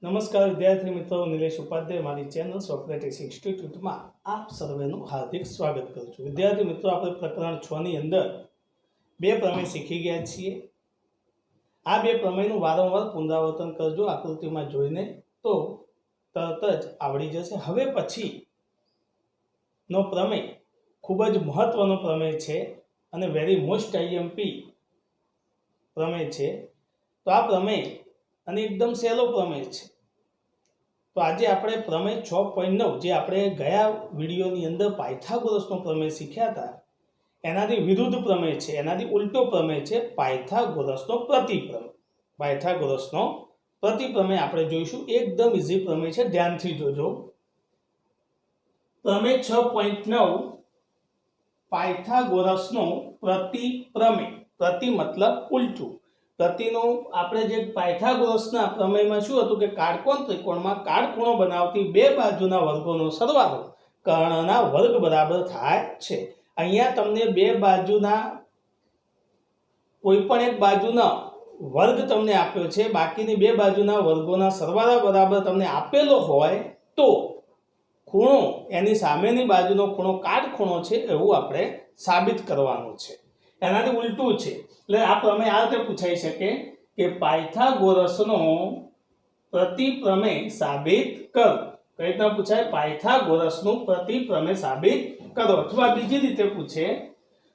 नमस्कार विद्यार्थी मित्रों, निलेश उपाध्याय मारी चैनल सोक्रेटिस इंस्टीट्यूट में आप सर्वेનું हार्दिक स्वागत करूँ છું। विद्यार्थी मित्रों, આપણે પ્રકરણ 6 ની અંદર બે પ્રમેય શીખી ગયા છીએ। આ બે પ્રમેયનું વારંવાર પુનરાવર્તન કરજો આકૃતિમાં જોઈને, તો તરત જ આવડી જશે। હવે પછીનો પ્રમેય ખૂબ જ મહત્વનો પ્રમેય છે અને વેરી મોસ્ટ આઈએમપી પ્રમેય છે। તો આ પ્રમેય અને એકદમ સહેલો પ્રમેય છે। तो आज આપણે પ્રમેય 6.9 જે આપણે ગયા વિડિયોની અંદર પાયથાગોરસનો પ્રમેય શીખ્યા હતા એનાથી વિરુદ્ધ પ્રમેય છે, એનાથી ઉલટો પ્રમેય છે પાયથાગોરસનો પ્રતિપ્રમેય। પાયથાગોરસનો પ્રતિપ્રમેય આપણે જોઈશું। એકદમ ઈઝી પ્રમેય છે, ધ્યાનથી જોજો। પ્રમેય 6.9 પાયથાગોરસનો પ્રતિપ્રમેય। પ્રતિ मतलब ઉલટું। પ્રતિનો આપણે જે પાયથાગોરસના પ્રમેયમાં શું હતું કે કાટકોણ ત્રિકોણમાં કાટખૂણો બનાવતી બે બાજુના વર્ગોનો સરવાળો કર્ણના વર્ગ બરાબર થાય છે। અહીંયા તમને બે બાજુના કોઈ પણ એક બાજુનો વર્ગ તમને આપ્યો છે, બાકીની બે બાજુના વર્ગોના સરવાળા બરાબર તમને આપેલો હોય તો ખૂણો એની સામેની બાજુનો ખૂણો કાટખૂણો છે એવું આપણે સાબિત કરવાનું છે। એનાથી ઉલટું છે। એટલે આ પ્રમેય આ રીતે પૂછાઈ શકે કે પાયથાગોરસનો પ્રતિપ્રમેય સાબિત કરો। કઈ રીતના પૂછાય? પાયથાગોરસનું પ્રતિપ્રમેય સાબિત કરો। અથવા બીજી રીતે પૂછે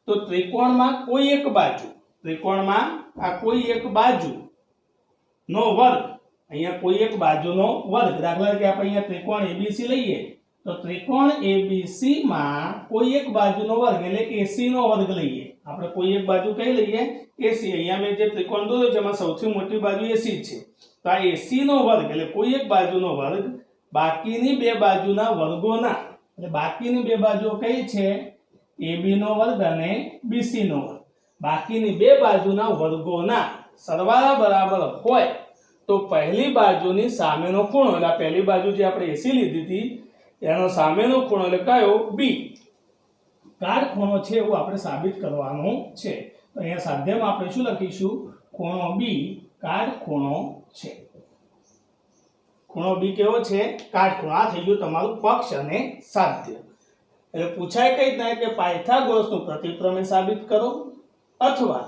તો ત્રિકોણમાં કોઈ એક બાજુ, ત્રિકોણમાં આ કોઈ એક બાજુનો વર્ગ, અહીંયા કોઈ એક બાજુનો વર્ગ, દાખલા તરીકે આપણે અહીંયા ત્રિકોણ એબીસી લઈએ તો ત્રિકોણ એબીસી માં કોઈ એક બાજુનો વર્ગ એટલે એસી નો વર્ગ લઈએ। આપણે કોઈ એક બાજુ કઈ લઈએ? એસી। અહીંયા મેં જે ત્રિકોણ દોર્યો છે એમાં સૌથી મોટી બાજુ એસી છે, તો આ એસી નો વર્ગ એટલે કોઈ એક બાજુનો વર્ગ બાકીની બે બાજુના વર્ગોના, એટલે બાકીની બે બાજુઓ કઈ છે? એબી નો વર્ગ અને બીસી નો વર્ગ। બાકીની બે બાજુના વર્ગોના સરવાળા બરાબર હોય તો પહેલી બાજુની સામેનો ખૂણો, એટલે પહેલી બાજુ જે આપણે એસી લીધી હતી એનો સામેનો ખૂણો એટલે કયો? બી। કાટખૂણો છે એવું આપણે સાબિત કરવાનું છે। તો અહીંયા સાધ્યમાં આપણે શું લખીશું? ખૂણો બી કાટખૂણો છે। ખૂણો બી કેવો છે? કાટખૂણો। આ થઈ ગયું તમારું પક્ષ અને સાધ્ય। એટલે પૂછાય કઈ રીતના કે પાયથાગોરસનું પ્રતિપ્રમેય સાબિત કરો, અથવા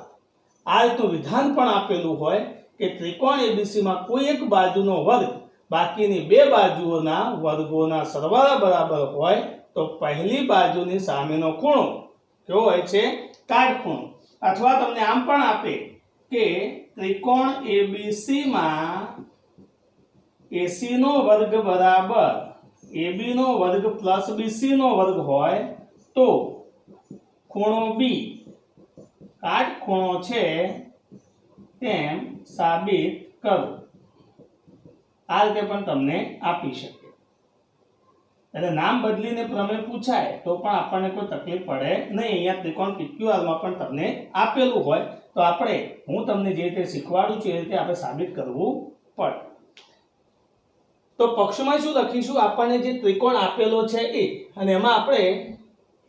આ રીતનું વિધાન પણ આપેલું હોય કે ત્રિકોણ એબીસી માં કોઈ એક બાજુનો વર્ગ બાકીની બે બાજુઓના વર્ગોના સરવાળા બરાબર હોય તો પહેલી બાજુની સામેનો ખૂણો કેવો હોય છે? કાટખૂણો। અથવા તમને આમ પણ આપે કે ત્રિકોણ એબીસી માં એસી નો વર્ગ બરાબર એબી નો વર્ગ પ્લસ બીસી નો વર્ગ હોય તો ખૂણો બી કાટખૂણો છે તેમ સાબિત કરો। આ રીતે પણ તમને આપી શકે। એટલે નામ બદલીને પ્રમેય પૂછાય તો પણ આપણને કોઈ તકલીફ પડે નહીં। અહીંયા ત્રિકોણ પીક્યુઆર માં પણ તમને આપેલું હોય તો આપણે હું તમને જે રીતે શીખવાડું છું એ રીતે આપણે સાબિત કરવું પડે। તો પક્ષમાં શું લખીશું? આપણને જે ત્રિકોણ આપેલો છે એ, અને એમાં આપણે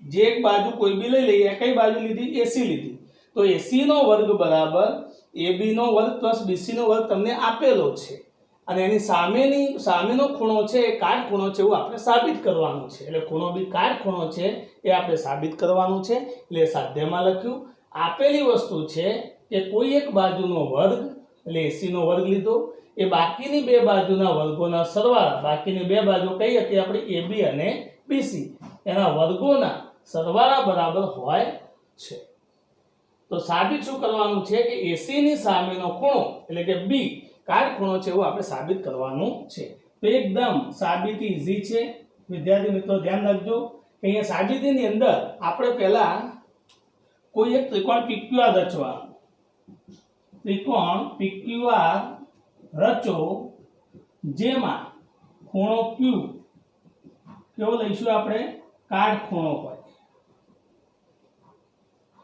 જે એક બાજુ કોઈ બી લઈ લઈએ। કઈ બાજુ લીધી? એસી લીધી। તો એસી નો વર્ગ બરાબર એબી નો વર્ગ પ્લસ બીસી નો વર્ગ તમને આપેલો છે, અને એની સામેનો ખૂણો છે એ કાટખૂણો છે એવું આપણે સાબિત કરવાનું છે। એટલે ખૂણો બી કાટખૂણો છે એ આપણે સાબિત કરવાનું છે। એટલે સાધ્યમાં લખ્યું આપેલી વસ્તુ છે કે કોઈ એક બાજુનો વર્ગ એટલે એસી નો વર્ગ લીધો, એ બાકીની બે બાજુના વર્ગોના સરવાળા, બાકીની બે બાજુ કઈ હતી આપણી? એબી અને બીસી, એના વર્ગોના સરવાળા બરાબર હોય છે। તો સાબિત શું કરવાનું છે કે એસી ની સામેનો ખૂણો એટલે કે બી કાટખૂણો છે એવું આપણે સાબિત કરવાનું છે। તો એકદમ સાબિતી ઈઝી છે। વિદ્યાર્થી મિત્રો ધ્યાન રાખજો કે અહીંયા સાબિતીની અંદર આપણે પહેલા કોઈ એક ત્રિકોણ પીક્યુઆર રચવાનું। ત્રિકોણ પીક્યુઆર રચો જેમાં ખૂણો ક્યુ કેવો લઈશું આપણે? કાટખૂણો હોય।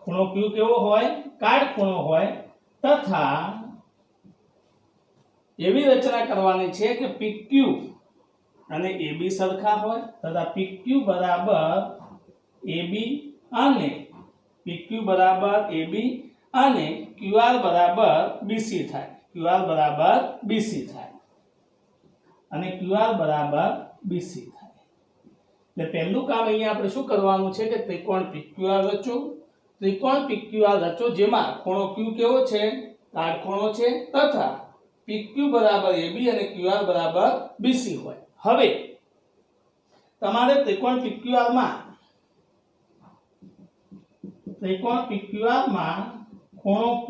ખૂણો ક્યુ કેવો હોય? કાટખૂણો હોય। તથા એવી રચના કરવાની છે કે પીક્યુ અને એબી સરખા હોય, તથા પીક્યુ બરાબર એબી અને પીક્યુ બરાબર એબી અને ક્યુઆર બરાબર બીસી થાય। ક્યુઆર બરાબર બીસી થાય। અને QR બરાબર BC થાય। એટલે પહેલું કામ અહીંયા આપણે શું કરવાનું છે કે ત્રિકોણ PQR રચો। ત્રિકોણ PQR રચો જેમાં ખૂણો Q કેવો છે, કાટખૂણો છે તથા PQ બરાબર AB અને QR બરાબર BC હોય। હવે તમારે ત્રિકોણ PQR માં ખૂણો Q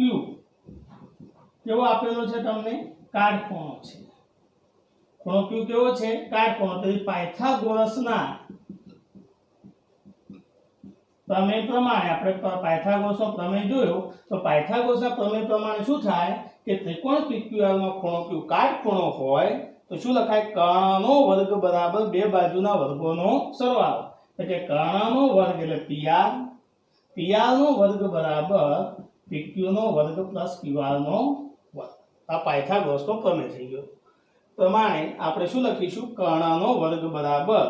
કેવો આપેલો છે તમને, કાટખૂણો છે। ખૂણો Q કેવો છે, કાટખૂણો। તો પાયથાગોરસના પ્રમેય પ્રમાણે આપણે પાયથાગોરસનો પ્રમેય જોયો તો પાયથાગોરસના પ્રમેય પ્રમાણે શું થાય કે ત્રિકોણ PQR માં ખૂણો Q કાટખૂણો હોય તો શું લખાય, કર્ણનો વર્ગ બરાબર બે બાજુના વર્ગોનો સરવાળો। એટલે કે કર્ણનો વર્ગ એટલે PR, PR નો વર્ગ બરાબર PQ નો વર્ગ પ્લસ QR નો વર્ગ। આ પાયથાગોરસનો પ્રમેય થઈ ગયો। પ્રમાણે આપણે શું લખીશું, કર્ણનો વર્ગ બરાબર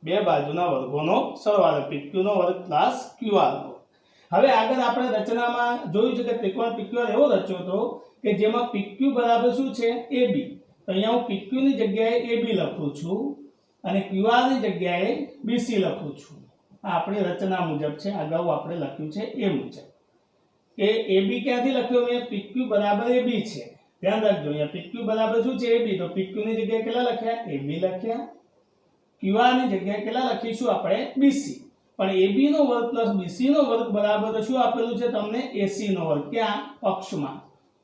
બે બાજુના વર્ગોનો સરવાળો PQ નો વર્ગ પ્લસ QR નો। હવે આગળ આપણે રચનામાં જોયું છે કે ત્રિકોણ PQR એવો રચ્યો હતો કે જેમાં PQ બરાબર શું છે, AB। તો અહીંયા હું PQ ની જગ્યાએ AB લખું છું અને QR ની જગ્યાએ BC લખું છું। આ આપણી રચના મુજબ છે, અગાઉ આપણે લખ્યું છે એ મુજબ કે AB ક્યાંથી લખ્યો મેં, PQ બરાબર AB છે। ધ્યાન રાખજો અહીંયા PQ બરાબર શું છે, AB। તો PQ ની જગ્યાએ કેટલા લખ્યા, AB લખ્યા। QR ની જગ્યાએ કેટલા લખીશું આપણે, BC। પણ AB નો વર્ગ પ્લસ BC નો વર્ગ બરાબર શું આપેલું છે તમને, AC નો વર્ગ। ક્યાં, પક્ષમાં,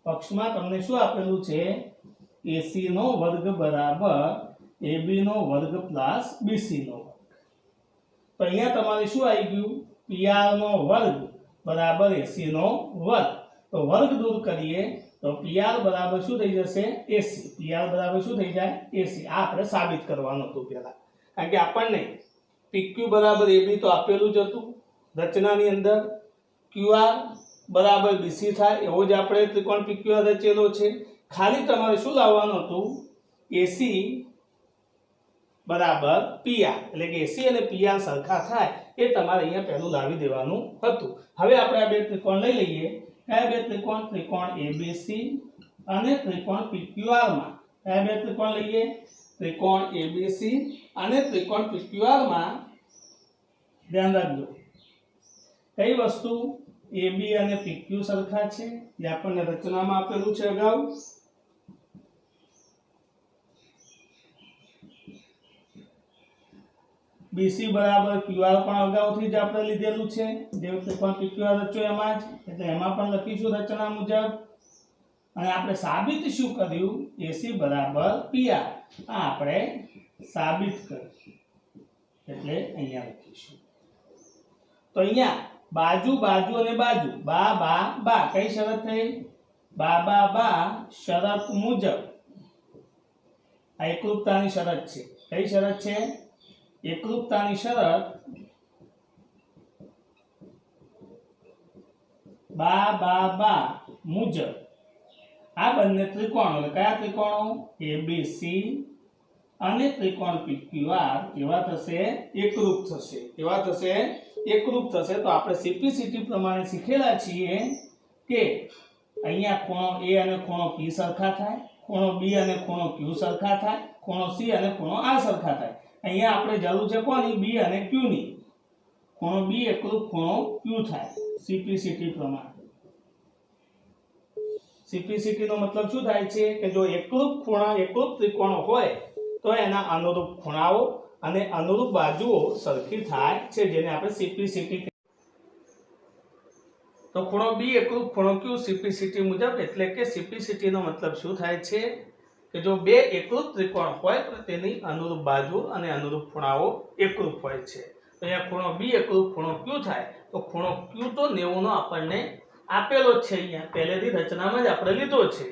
પક્ષમાં તમને શું આપેલું છે, AC નો વર્ગ બરાબર AB નો વર્ગ પ્લસ BC નો વર્ગ। તો અહીંયા તમારે શું આવી ગયું, PR નો વર્ગ બરાબર AC નો વર્ગ। તો વર્ગ દૂર કરીએ તો PR બરાબર શું થઈ જશે, AC। PR બરાબર શું થઈ જાય, AC। આ આપણે સાબિત કરવાનું હતું પહેલા, કારણ કે આપણને PQ બરાબર AB તો આપેલું જ હતું રચનાની અંદર, QR બરાબર BC થાય એવો જ આપણે ત્રિકોણ PQR રચેલો છે। ખાલી તમારે શું લાવવાનું હતું, AC બરાબર PR, એટલે કે AC અને PR સરખા થાય એ તમારે અહીંયા પહેલું લાવી દેવાનું હતું। હવે આપણે આ બે ત્રિકોણ લઈ લઈએ। કયા બે ત્રિકોણ, ત્રિકોણ ABC અને ત્રિકોણ PQR માં કયા બે ત્રિકોણ લઈએ, ત્રિકોણ ABC અને ત્રિકોણ PQR માં ધ્યાન રાખજો કઈ વસ્તુ, AB અને PQ સરખા છે જે આપણને રચનામાં આપેલું છે અગાઉ। BC બરાબર QR પણ અગાઉથી જ આપણે લીધેલું છે, જે ત્રિકોણ PQR રચ્યો એમાં જ, એટલે એમાં પણ લખીશું રચના મુજબ। અને આપણે સાબિત શું કર્યું, AC બરાબર PR, આ આપણે સાબિત કર્યું એટલે અહીંયા લખીશું। તો અહીંયા બાજુ બાજુ અને બાજુ, બા બા બા, કઈ શરત થઈ, બા બા બા શરત મુજબ, આ એકરૂપતાની શરત છે। કઈ શરત છે, એકરૂપતાની શરત બા બા બા મુજબ આ બંને ત્રિકોણો, એટલે કયા ત્રિકોણો, ABC અને ત્રિકોણ PQR કેવા થશે, એકરૂપ થશે। કેવા થશે, એકરૂપ થશે। તો આપણે સિમ્પ્લિસિટી પ્રમાણે શીખેલા છીએ કે અહીંયા ખૂણો A અને ખૂણો P સરખા થાય, ખૂણો B અને ખૂણો Q સરખા થાય, ખૂણો C અને ખૂણો R સરખા થાય। અહીંયા આપણે જરૂર છે કોની, B અને Q ની। ખૂણો B એકરૂપ ખૂણો Q થાય સિમ્પ્લિસિટી પ્રમાણે। સિમ્પ્લિસિટી નો મતલબ શું થાય છે કે જો એકરૂપ ખૂણા, એકરૂપ ત્રિકોણ હોય તો એના અનુરૂપ ખૂણાઓ અને અનુરૂપ બાજુઓ સરખી થાય છે, જેને આપણે સિમ્પ્લિસિટી। તો ખૂણો B એકરૂપ ખૂણો Q સિમ્પ્લિસિટી મુજબ, એટલે કે સિમ્પ્લિસિટી નો મતલબ શું થાય છે કે જો બે એકરૂપ ત્રિકોણ હોય તો તેની અનુરૂપ બાજુ અને અનુરૂપ ખૂણાઓ એકરૂપ હોય છે। તો અહીંયા ખૂણો B એકરૂપ ખૂણો Q થાય તો ખૂણો Q તો 90 નો આપણને આપેલો જ છે, અહીંયા પહેલેથી રચનામાં જ આપણે લીધો છે।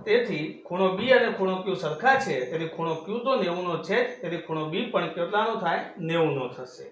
તેથી ખૂણો B અને ખૂણો Q સરખા છે, તેથી ખૂણો Q તો 90 નો છે, તેથી ખૂણો B પણ કેટલાનો થાય, 90 નો થશે।